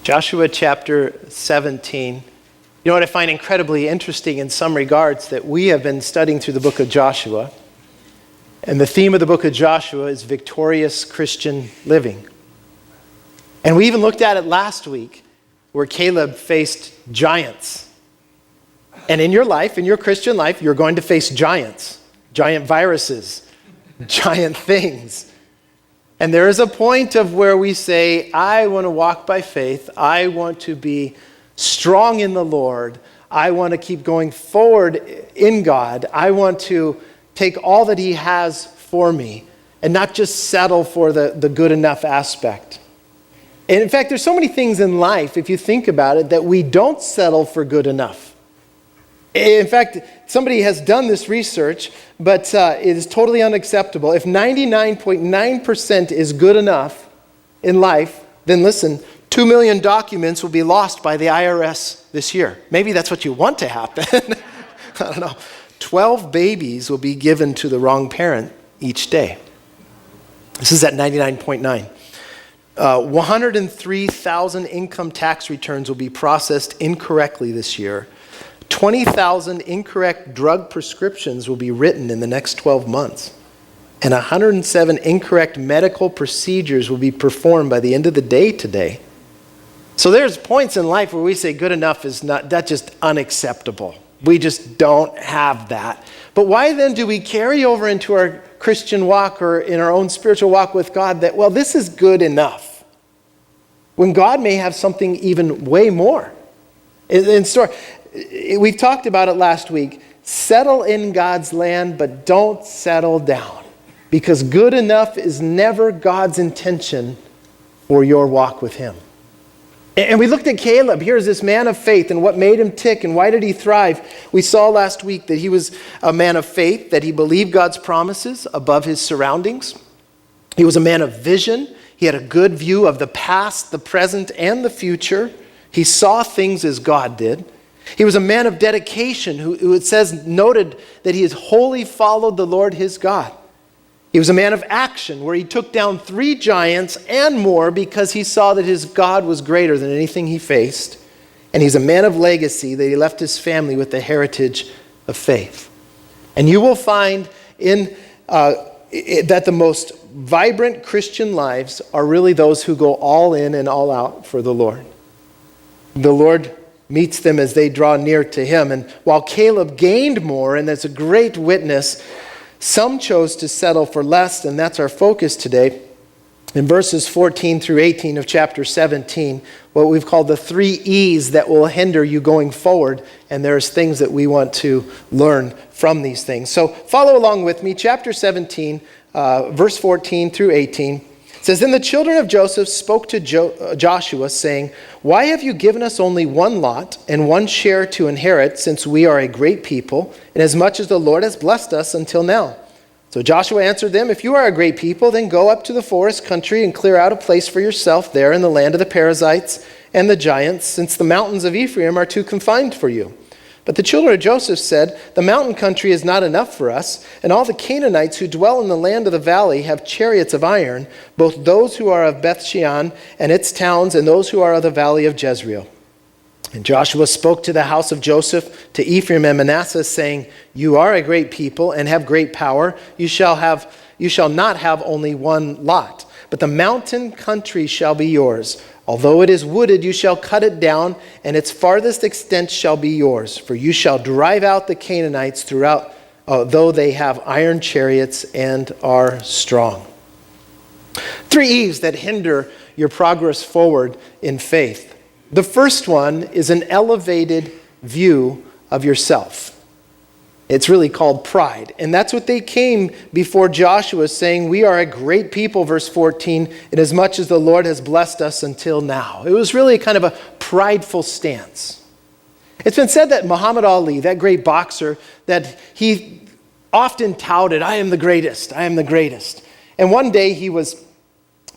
Joshua chapter 17. You know what I find incredibly interesting in some regards, that we have been studying through the book of Joshua, and the theme of the book of Joshua is victorious Christian living. And we even looked at it last week, where Caleb faced giants. And in your life, in your Christian life, you're going to face giants, giant viruses, giant things. And there is a point of where we say, I want to walk by faith. I want to be strong in the Lord. I want to keep going forward in God. I want to take all that He has for me and not just settle for the good enough aspect. And in fact, there's so many things in life, if you think about it, that we don't settle for good enough. In fact, somebody has done this research, but it is totally unacceptable. If 99.9% is good enough in life, then listen, 2 million documents will be lost by the IRS this year. Maybe that's what you want to happen. I don't know. 12 babies will be given to the wrong parent each day. This is at 99.9. 103,000 income tax returns will be processed incorrectly this year. 20,000 incorrect drug prescriptions will be written in the next 12 months. And 107 incorrect medical procedures will be performed by the end of the day today. So there's points in life where we say good enough is not, that's just unacceptable. We just don't have that. But why then do we carry over into our Christian walk or in our own spiritual walk with God that, well, this is good enough, when God may have something even way more in store? We've talked about it last week. Settle in God's land, but don't settle down. Because good enough is never God's intention for your walk with Him. And we looked at Caleb. Here's this man of faith and what made him tick and why did he thrive. We saw last week that he was a man of faith, that he believed God's promises above his surroundings. He was a man of vision. He had a good view of the past, the present, and the future. He saw things as God did. He was a man of dedication who it says noted that he has wholly followed the Lord his God. He was a man of action where he took down 3 giants and more because he saw that his God was greater than anything he faced. And he's a man of legacy, that he left his family with the heritage of faith. And you will find that the most vibrant Christian lives are really those who go all in and all out for the Lord. The Lord meets them as they draw near to Him. And while Caleb gained more, and that's a great witness, some chose to settle for less, and that's our focus today. In verses 14 through 18 of chapter 17, what we've called the 3 E's that will hinder you going forward, and there's things that we want to learn from these things. So follow along with me. Chapter 17, verse 14 through 18. It says, Then the children of Joseph spoke to Joshua, saying, Why have you given us only one lot and one share to inherit, since we are a great people, inasmuch as the Lord has blessed us until now? So Joshua answered them, If you are a great people, then go up to the forest country and clear out a place for yourself there in the land of the Perizzites and the giants, since the mountains of Ephraim are too confined for you. But the children of Joseph said, The mountain country is not enough for us, and all the Canaanites who dwell in the land of the valley have chariots of iron, both those who are of Beth-shean and its towns, and those who are of the valley of Jezreel. And Joshua spoke to the house of Joseph, to Ephraim and Manasseh, saying, You are a great people and have great power. You shall not have only one lot, but the mountain country shall be yours. Although it is wooded, you shall cut it down, and its farthest extent shall be yours. For you shall drive out the Canaanites throughout, though they have iron chariots and are strong. 3 E's that hinder your progress forward in faith. The first one is an elevated view of yourself. It's really called pride. And that's what they came before Joshua, saying, We are a great people, verse 14, inasmuch as the Lord has blessed us until now. It was really kind of a prideful stance. It's been said that Muhammad Ali, that great boxer, that he often touted, I am the greatest, I am the greatest. And one day he was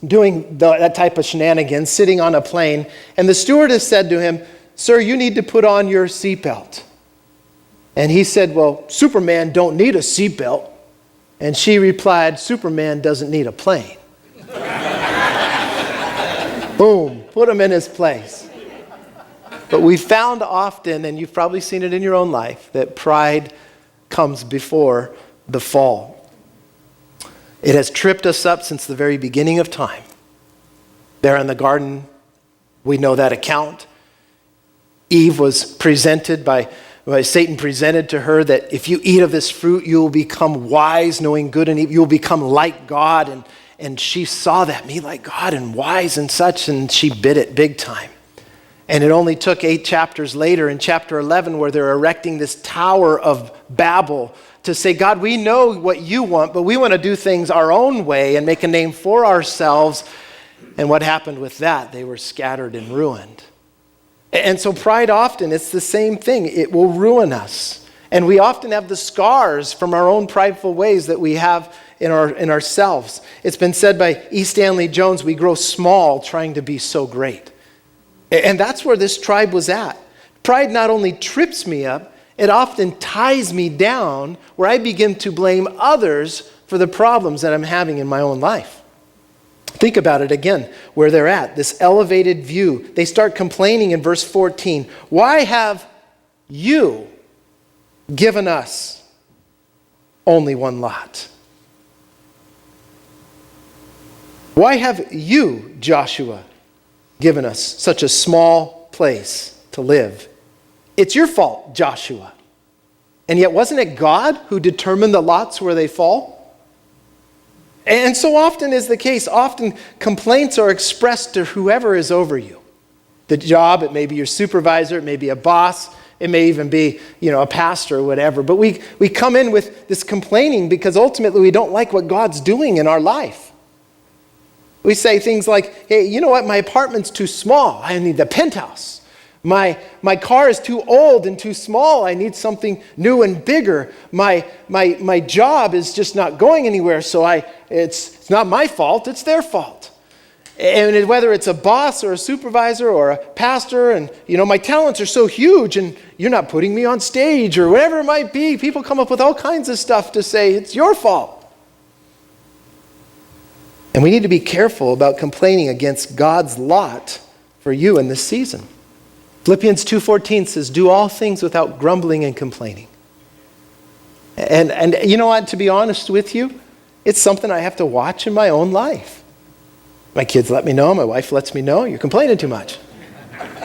doing that type of shenanigans, sitting on a plane, and the stewardess said to him, Sir, you need to put on your seatbelt. And he said, well, Superman don't need a seatbelt. And she replied, Superman doesn't need a plane. Boom, put him in his place. But we found often, and you've probably seen it in your own life, that pride comes before the fall. It has tripped us up since the very beginning of time. There in the garden, we know that account. Eve was presented by Satan presented to her that if you eat of this fruit, you will become wise, knowing good and evil. You will become like God. And she saw that, me like God and wise and such, and she bit it big time. And it only took 8 chapters later in chapter 11 where they're erecting this Tower of Babel to say, God, we know what you want, but we want to do things our own way and make a name for ourselves. And what happened with that? They were scattered and ruined. And so pride often, it's the same thing. It will ruin us. And we often have the scars from our own prideful ways that we have in ourselves. It's been said by E. Stanley Jones, we grow small trying to be so great. And that's where this tribe was at. Pride not only trips me up, it often ties me down where I begin to blame others for the problems that I'm having in my own life. Think about it again, where they're at, this elevated view. They start complaining in verse 14. Why have you given us only one lot? Why have you, Joshua, given us such a small place to live? It's your fault, Joshua. And yet wasn't it God who determined the lots where they fall? And so often is the case. Often complaints are expressed to whoever is over you. The job, it may be your supervisor, it may be a boss, it may even be, a pastor or whatever. But we come in with this complaining because ultimately we don't like what God's doing in our life. We say things like, hey, you know what, my apartment's too small. I need the penthouse. My car is too old and too small. I need something new and bigger. My job is just not going anywhere, so it's not my fault, it's their fault. And whether it's a boss or a supervisor or a pastor, and my talents are so huge and you're not putting me on stage or whatever it might be, people come up with all kinds of stuff to say it's your fault. And we need to be careful about complaining against God's lot for you in this season. Philippians 2:14 says, do all things without grumbling and complaining. And you know what, to be honest with you, it's something I have to watch in my own life. My kids let me know, my wife lets me know, you're complaining too much.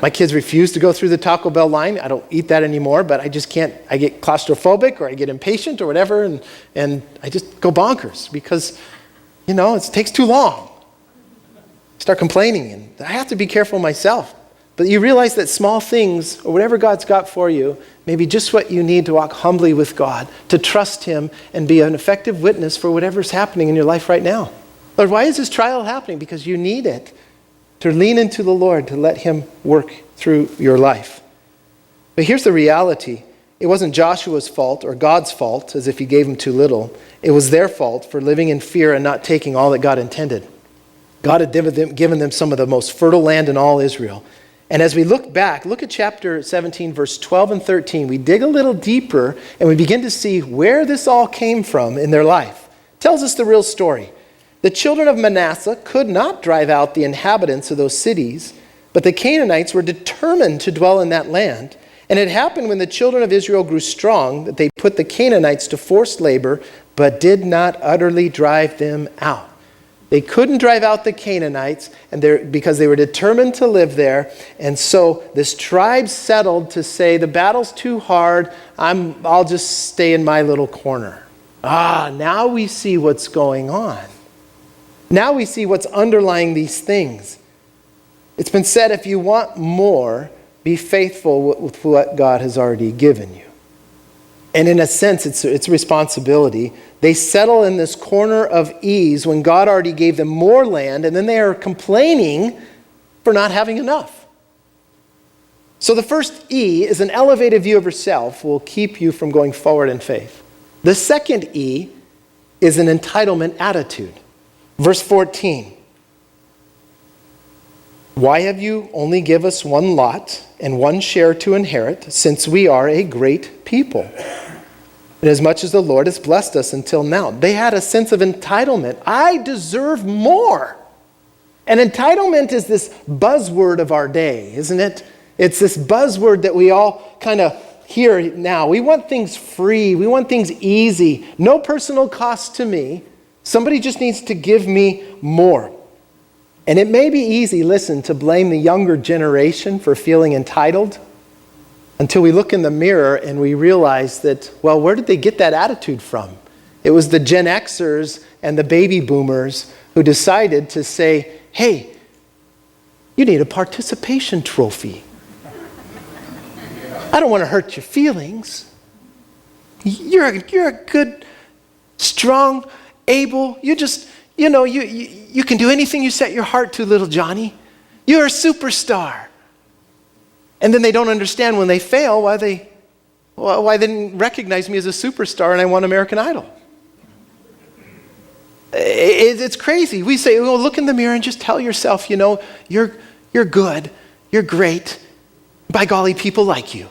My kids refuse to go through the Taco Bell line. I don't eat that anymore, but I just can't. I get claustrophobic or I get impatient or whatever, and I just go bonkers because, it takes too long. Start complaining, and I have to be careful myself. But you realize that small things, or whatever God's got for you, may be just what you need to walk humbly with God, to trust Him and be an effective witness for whatever's happening in your life right now. Lord, why is this trial happening? Because you need it to lean into the Lord, to let Him work through your life. But here's the reality. It wasn't Joshua's fault or God's fault, as if He gave him too little. It was their fault for living in fear and not taking all that God intended. God had given them some of the most fertile land in all Israel. And as we look back, look at chapter 17, verse 12 and 13. We dig a little deeper and we begin to see where this all came from in their life. It tells us the real story. The children of Manasseh could not drive out the inhabitants of those cities, but the Canaanites were determined to dwell in that land. And it happened when the children of Israel grew strong that they put the Canaanites to forced labor, but did not utterly drive them out. They couldn't drive out the Canaanites because they were determined to live there. And so this tribe settled to say, the battle's too hard. I'll just stay in my little corner. Now we see what's going on. Now we see what's underlying these things. It's been said, if you want more, be faithful with what God has already given you. And in a sense, it's a responsibility. They settle in this corner of ease when God already gave them more land, and then they are complaining for not having enough. So the first E is an elevated view of yourself will keep you from going forward in faith. The second E is an entitlement attitude. Verse 14. Why have you only give us one lot and one share to inherit, since we are a great people? Inasmuch as the Lord has blessed us until now. They had a sense of entitlement. I deserve more. And entitlement is this buzzword of our day, isn't it? It's this buzzword that we all kind of hear now. We want things free. We want things easy. No personal cost to me. Somebody just needs to give me more. And it may be easy, listen, to blame the younger generation for feeling entitled until we look in the mirror and we realize that, well, where did they get that attitude from? It was the Gen Xers and the baby boomers who decided to say, hey, you need a participation trophy. I don't want to hurt your feelings. You're a good, strong, able, you can do anything you set your heart to, little Johnny. You're a superstar. And then they don't understand when they fail why they didn't recognize me as a superstar and I won American Idol. It's crazy. We say, well, look in the mirror and just tell yourself, you're good, you're great. By golly, people like you.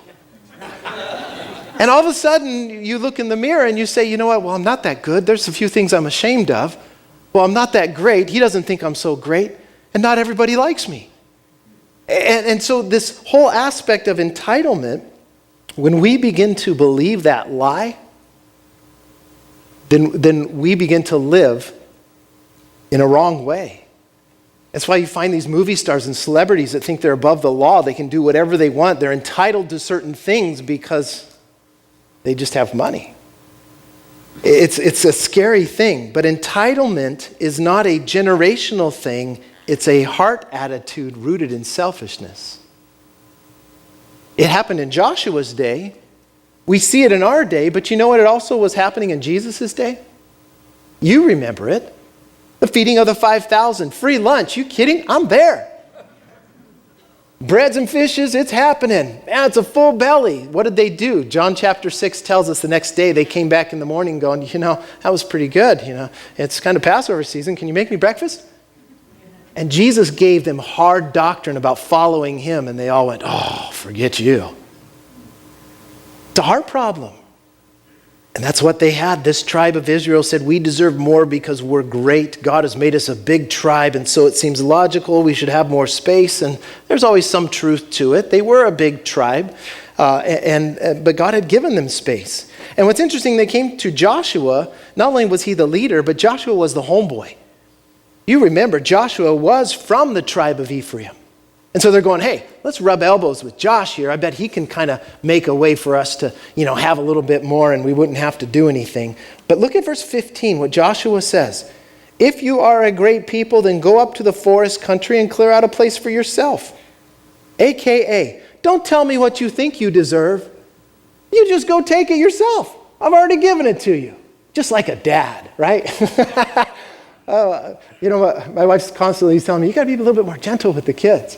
And all of a sudden, you look in the mirror and you say, you know what, well, I'm not that good. There's a few things I'm ashamed of. Well, I'm not that great. He doesn't think I'm so great. And not everybody likes me. And so this whole aspect of entitlement, when we begin to believe that lie, then we begin to live in a wrong way. That's why you find these movie stars and celebrities that think they're above the law. They can do whatever they want. They're entitled to certain things because they just have money. It's a scary thing, but entitlement is not a generational thing. It's a heart attitude rooted in selfishness. It happened in Joshua's day. We see it in our day, but you know what? It also was happening in Jesus' day. You remember it. The feeding of the 5,000. Free lunch. You kidding? I'm there. Breads and fishes, it's happening. Man, it's a full belly. What did they do? John chapter 6 tells us the next day they came back in the morning going, that was pretty good. It's kind of Passover season. Can you make me breakfast? And Jesus gave them hard doctrine about following him, and they all went, oh, forget you. It's a heart problem. And that's what they had. This tribe of Israel said, we deserve more because we're great. God has made us a big tribe, and so it seems logical we should have more space. And there's always some truth to it. They were a big tribe, but God had given them space. And what's interesting, they came to Joshua. Not only was he the leader, but Joshua was the homeboy. You remember, Joshua was from the tribe of Ephraim. And so they're going, hey, let's rub elbows with Josh here. I bet he can kind of make a way for us to, have a little bit more and we wouldn't have to do anything. But look at verse 15, what Joshua says. If you are a great people, then go up to the forest country and clear out a place for yourself. AKA, don't tell me what you think you deserve. You just go take it yourself. I've already given it to you. Just like a dad, right? My wife's constantly telling me, you got to be a little bit more gentle with the kids.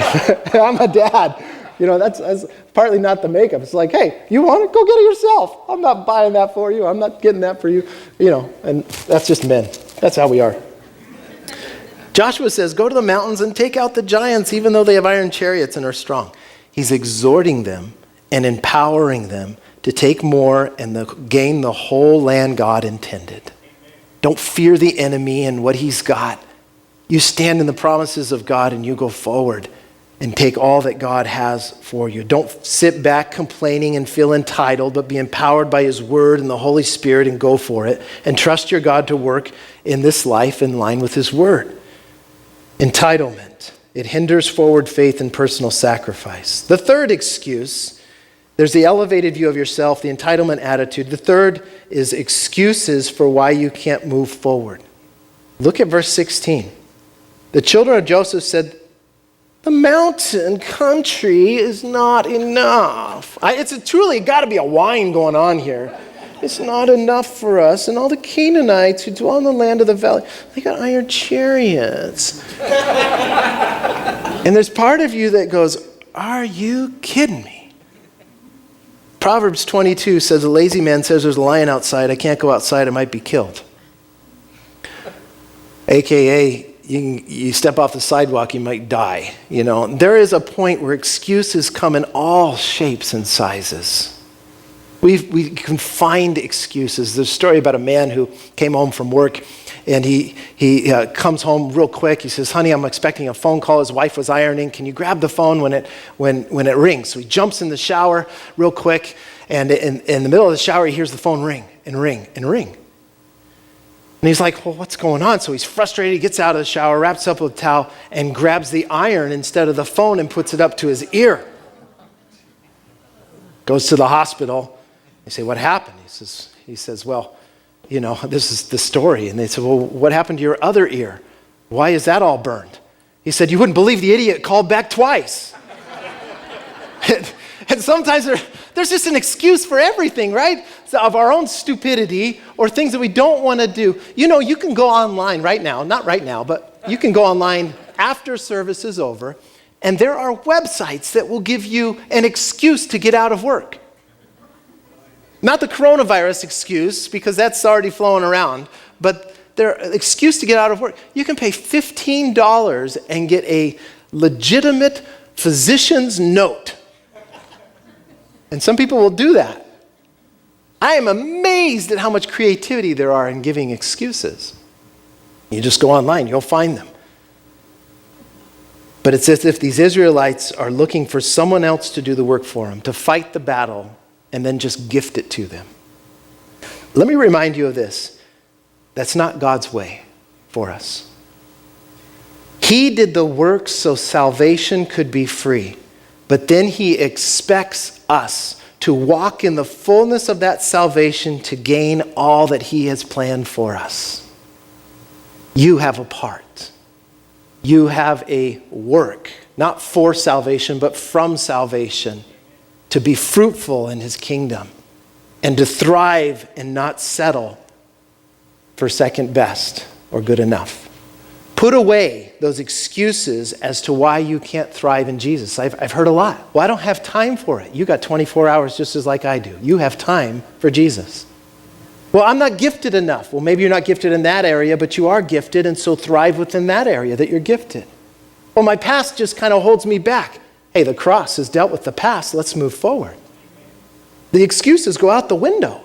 I'm a dad. That's partly not the makeup. It's like, hey, you want it? Go get it yourself. I'm not buying that for you. I'm not getting that for you. And that's just men. That's how we are. Joshua says, go to the mountains and take out the giants, even though they have iron chariots and are strong. He's exhorting them and empowering them to take more and gain the whole land God intended. Don't fear the enemy and what he's got. You stand in the promises of God and you go forward and take all that God has for you. Don't sit back complaining and feel entitled, but be empowered by his word and the Holy Spirit and go for it. And trust your God to work in this life in line with his word. Entitlement. It hinders forward faith and personal sacrifice. The third excuse, there's the elevated view of yourself, the entitlement attitude. The third is excuses for why you can't move forward. Look at verse 16. The children of Joseph said, the mountain country is not enough. It's truly got to be a whine going on here. It's not enough for us. And all the Canaanites who dwell in the land of the valley, they got iron chariots. And there's part of you that goes, are you kidding me? Proverbs 22 says, a lazy man says there's a lion outside. I can't go outside. I might be killed. AKA, you step off the sidewalk, you might die. There is a point where excuses come in all shapes and sizes. We can find excuses. There's a story about a man who came home from work, and he comes home real quick. He says, "Honey, I'm expecting a phone call." His wife was ironing. "Can you grab the phone when it rings?" So he jumps in the shower real quick, and in the middle of the shower, he hears the phone ring and ring and ring. And he's like, "Well, what's going on?" So he's frustrated. He gets out of the shower, wraps up with a towel, and grabs the iron instead of the phone and puts it up to his ear. Goes to the hospital. They say, "What happened?" He says, "Well, this is the story." And they said, "Well, what happened to your other ear? Why is that all burned?" He said, "You wouldn't believe the idiot called back twice." And sometimes there's just an excuse for everything, right? Of our own stupidity or things that we don't want to do. You can go online right now, not right now, but you can go online after service is over, and there are websites that will give you an excuse to get out of work. Not the coronavirus excuse, because that's already flowing around, but their excuse to get out of work. You can pay $15 and get a legitimate physician's note. And some people will do that. I am amazed at how much creativity there are in giving excuses. You just go online, you'll find them. But it's as if these Israelites are looking for someone else to do the work for them, to fight the battle, and then just gift it to them. Let me remind you of this. That's not God's way for us. He did the work so salvation could be free, but then he expects us to walk in the fullness of that salvation to gain all that he has planned for us. You have a part. You have a work, not for salvation, but from salvation, to be fruitful in his kingdom and to thrive and not settle for second best or good enough. Put away those excuses as to why you can't thrive in Jesus. I've heard a lot. Well, I don't have time for it. You got 24 hours just as like I do. You have time for Jesus. Well, I'm not gifted enough. Well, maybe you're not gifted in that area, but you are gifted, and so thrive within that area that you're gifted. Well, my past just kind of holds me back. Hey, the cross has dealt with the past. Let's move forward. The excuses go out the window.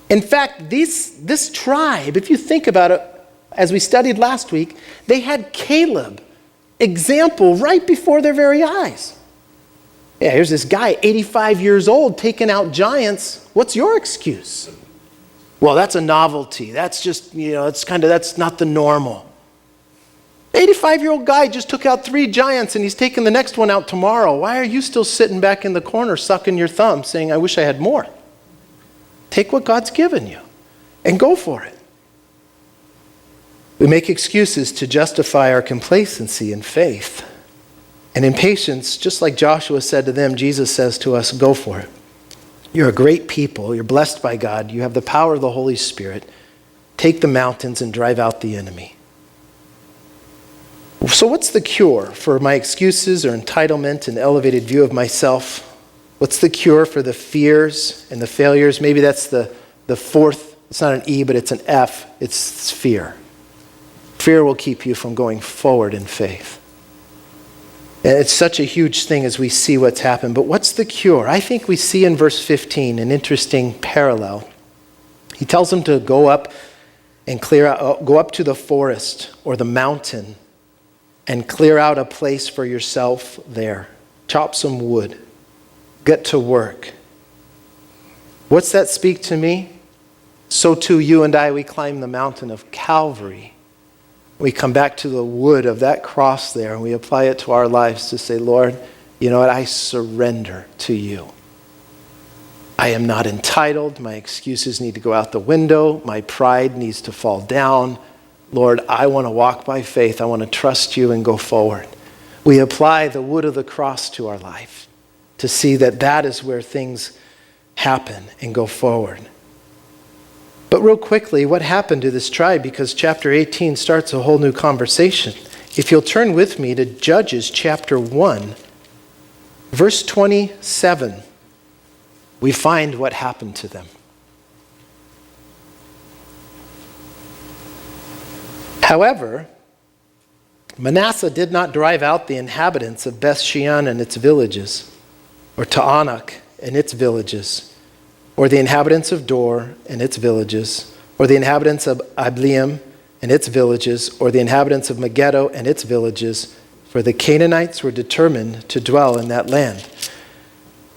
In fact, this tribe, if you think about it, as we studied last week, they had Caleb example right before their very eyes. Yeah, here's this guy, 85 years old, taking out giants. What's your excuse? Well, that's a novelty. That's just, that's not the normal. 85-year-old guy just took out 3 giants and he's taking the next one out tomorrow. Why are you still sitting back in the corner sucking your thumb saying, "I wish I had more"? Take what God's given you and go for it. We make excuses to justify our complacency in faith. And in patience, just like Joshua said to them, Jesus says to us, go for it. You're a great people. You're blessed by God. You have the power of the Holy Spirit. Take the mountains and drive out the enemy. So what's the cure for my excuses or entitlement and elevated view of myself? What's the cure for the fears and the failures? Maybe that's the fourth. It's not an E, but it's an F. It's fear. Fear will keep you from going forward in faith. And it's such a huge thing as we see what's happened. But what's the cure? I think we see in verse 15 an interesting parallel. He tells them to go up and go up to the forest or the mountain and clear out a place for yourself there. Chop some wood. Get to work. What's that speak to me? So too you and I, we climb the mountain of Calvary. We come back to the wood of that cross there and we apply it to our lives to say, Lord, you know what? I surrender to you. I am not entitled. My excuses need to go out the window. My pride needs to fall down. Lord, I want to walk by faith. I want to trust you and go forward. We apply the wood of the cross to our life to see that that is where things happen and go forward. But real quickly, what happened to this tribe? Because chapter 18 starts a whole new conversation. If you'll turn with me to Judges chapter 1, verse 27, we find what happened to them. However, Manasseh did not drive out the inhabitants of Beth-shean and its villages, or Taanach and its villages, or the inhabitants of Dor and its villages, or the inhabitants of Ibleam and its villages, or the inhabitants of Megiddo and its villages, for the Canaanites were determined to dwell in that land.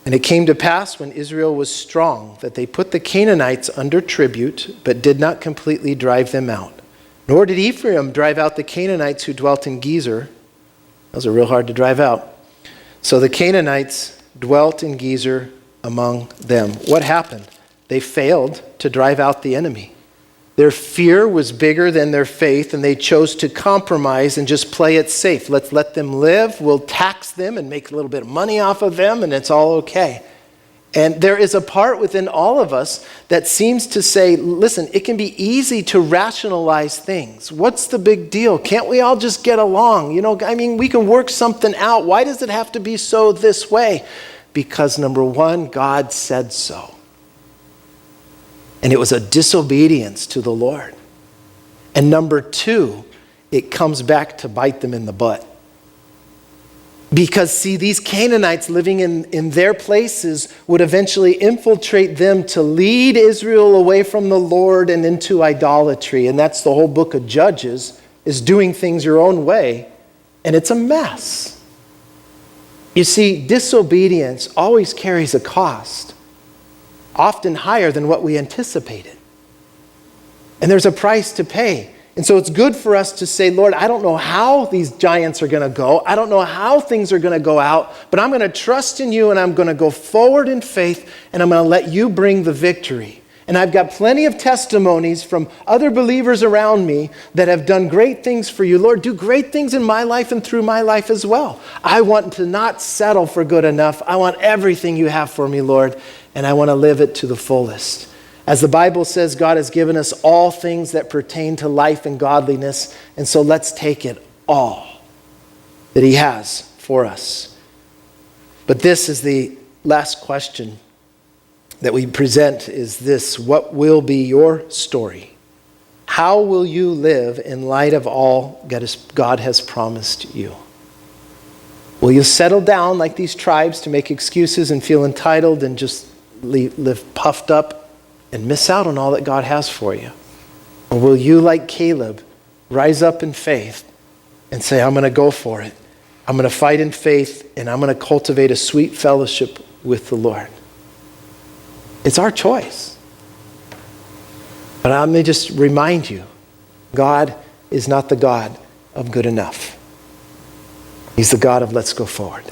And it came to pass when Israel was strong that they put the Canaanites under tribute, but did not completely drive them out. Nor did Ephraim drive out the Canaanites who dwelt in Gezer. Those are real hard to drive out. So the Canaanites dwelt in Gezer among them. What happened? They failed to drive out the enemy. Their fear was bigger than their faith, and they chose to compromise and just play it safe. Let's let them live. We'll tax them and make a little bit of money off of them, and it's all okay. And there is a part within all of us that seems to say, listen, it can be easy to rationalize things. What's the big deal? Can't we all just get along? We can work something out. Why does it have to be so this way? Because number one, God said so. And it was a disobedience to the Lord. And number two, it comes back to bite them in the butt. Because, see, these Canaanites living in their places would eventually infiltrate them to lead Israel away from the Lord and into idolatry. And that's the whole book of Judges, is doing things your own way. And it's a mess. You see, disobedience always carries a cost, often higher than what we anticipated. And there's a price to pay. And so it's good for us to say, Lord, I don't know how these giants are going to go. I don't know how things are going to go out, but I'm going to trust in you, and I'm going to go forward in faith, and I'm going to let you bring the victory. And I've got plenty of testimonies from other believers around me that have done great things for you. Lord, do great things in my life and through my life as well. I want to not settle for good enough. I want everything you have for me, Lord, and I want to live it to the fullest. As the Bible says, God has given us all things that pertain to life and godliness, and so let's take it all that he has for us. But this is the last question that we present, is this: what will be your story? How will you live in light of all God has promised you? Will you settle down like these tribes to make excuses and feel entitled and just live puffed up and miss out on all that God has for you? Or will you, like Caleb, rise up in faith and say, I'm going to go for it. I'm going to fight in faith, and I'm going to cultivate a sweet fellowship with the Lord. It's our choice. But let me just remind you, God is not the God of good enough. He's the God of let's go forward.